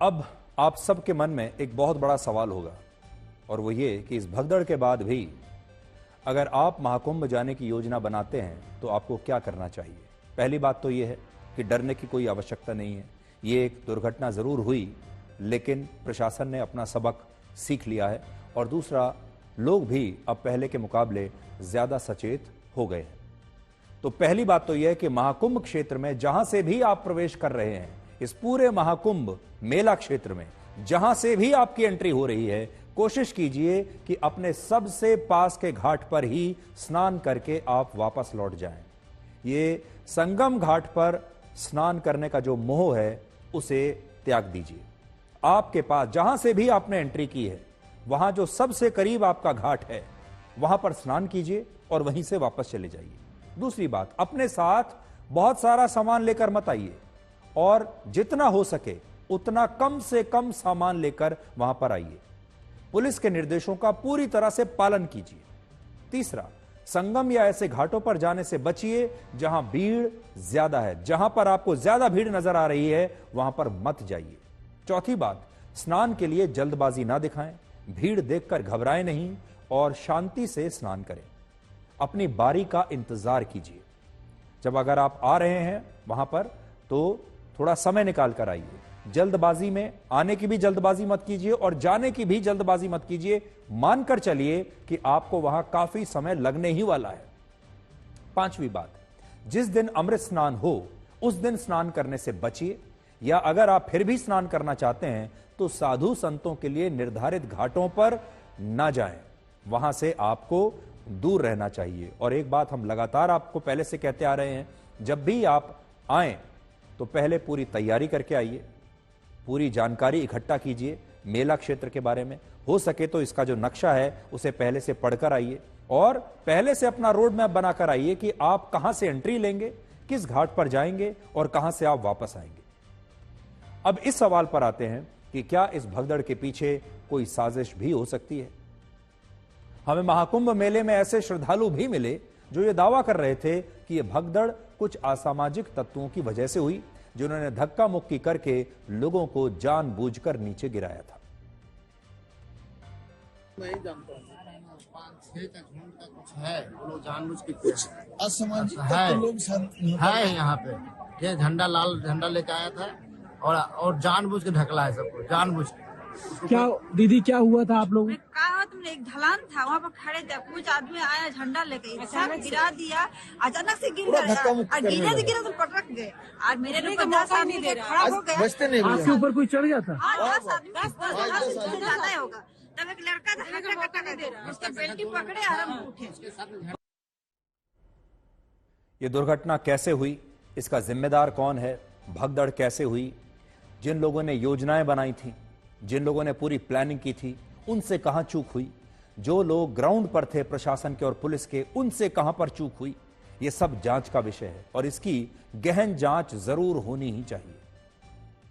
अब आप सबके मन में एक बहुत बड़ा सवाल होगा और वो ये कि इस भगदड़ के बाद भी अगर आप महाकुंभ जाने की योजना बनाते हैं तो आपको क्या करना चाहिए। पहली बात तो ये है कि डरने की कोई आवश्यकता नहीं है। ये एक दुर्घटना जरूर हुई, लेकिन प्रशासन ने अपना सबक सीख लिया है और दूसरा, लोग भी अब पहले के मुकाबले ज्यादा सचेत हो गए हैं। तो पहली बात तो यह है कि महाकुंभ क्षेत्र में जहां से भी आप प्रवेश कर रहे हैं, इस पूरे महाकुंभ मेला क्षेत्र में जहां से भी आपकी एंट्री हो रही है, कोशिश कीजिए कि अपने सबसे पास के घाट पर ही स्नान करके आप वापस लौट जाएं। ये संगम घाट पर स्नान करने का जो मोह है उसे त्याग दीजिए। आपके पास जहां से भी आपने एंट्री की है, वहां जो सबसे करीब आपका घाट है, वहां पर स्नान कीजिए और वहीं से वापस चले जाइए। दूसरी बात, अपने साथ बहुत सारा सामान लेकर मत आइए और जितना हो सके उतना कम से कम सामान लेकर वहां पर आइए। पुलिस के निर्देशों का पूरी तरह से पालन कीजिए। तीसरा, संगम या ऐसे घाटों पर जाने से बचिए जहां भीड़ ज्यादा है। जहां पर आपको ज्यादा भीड़ नजर आ रही है वहां पर मत जाइए। चौथी बात, स्नान के लिए जल्दबाजी ना दिखाएं, भीड़ देखकर घबराएं नहीं और शांति से स्नान करें। अपनी बारी का इंतजार कीजिए। जब अगर आप आ रहे हैं वहां पर तो थोड़ा समय निकाल कर आइए। जल्दबाजी में आने की भी जल्दबाजी मत कीजिए और जाने की भी जल्दबाजी मत कीजिए। मानकर चलिए कि आपको वहां काफी समय लगने ही वाला है। पांचवी बात, जिस दिन अमृत स्नान हो उस दिन स्नान करने से बचिए, या अगर आप फिर भी स्नान करना चाहते हैं तो साधु संतों के लिए निर्धारित घाटों पर ना जाएं। वहां से आपको दूर रहना चाहिए। और एक बात हम लगातार आपको पहले से कहते आ रहे हैं, जब भी आप आएं तो पहले पूरी तैयारी करके आइए, पूरी जानकारी इकट्ठा कीजिए मेला क्षेत्र के बारे में। हो सके तो इसका जो नक्शा है उसे पहले से पढ़कर आइए और पहले से अपना रोड मैप बनाकर आइए कि आप कहां से एंट्री लेंगे, किस घाट पर जाएंगे और कहां से आप वापस आएंगे। अब इस सवाल पर आते हैं कि क्या इस भगदड़ के पीछे कोई साजिश भी हो सकती है। हमें महाकुंभ मेले में ऐसे श्रद्धालु भी मिले जो ये दावा कर रहे थे कि यह भगदड़ कुछ असामाजिक तत्वों की वजह से हुई, जिन्होंने धक्का मुक्की करके लोगों को जानबूझकर नीचे गिराया था। नहीं जानता हूँ। 5-6 का झुंड का कुछ है, वो लोग जानबूझ के कुछ असामाजिक है, लोग है यहाँ पे। ये झंडा लाल झंडा लेके आया था और जानबूझ के ढकला है सबको, जानबूझ के। क्या दीदी क्या हुआ था आप लोग? कहा तुमने, एक ढलान था वहाँ पर खड़े थे, कुछ आदमी आया झंडा लेके सब गिरा दिया, अचानक से गिर गया और गिरे तो पटक गए और मेरे लोग 10 आदमी खड़ा हो गया। बचते नहीं आपके ऊपर कोई चढ़ गया था? 10 आदमी ज्यादा ही होगा। तब एक लड़का था, हटा कटा दे रहा, उसके बेल्टी पकड़े और हम उठे। ये दुर्घटना कैसे हुई, इसका जिम्मेदार कौन है, भगदड़ कैसे हुई, जिन लोगों ने योजनाएं बनाई थी, जिन लोगों ने पूरी प्लानिंग की थी, उनसे कहां चूक हुई, जो लोग ग्राउंड पर थे प्रशासन के और पुलिस के, उनसे कहां पर चूक हुई, ये सब जांच का विषय है और इसकी गहन जांच जरूर होनी ही चाहिए।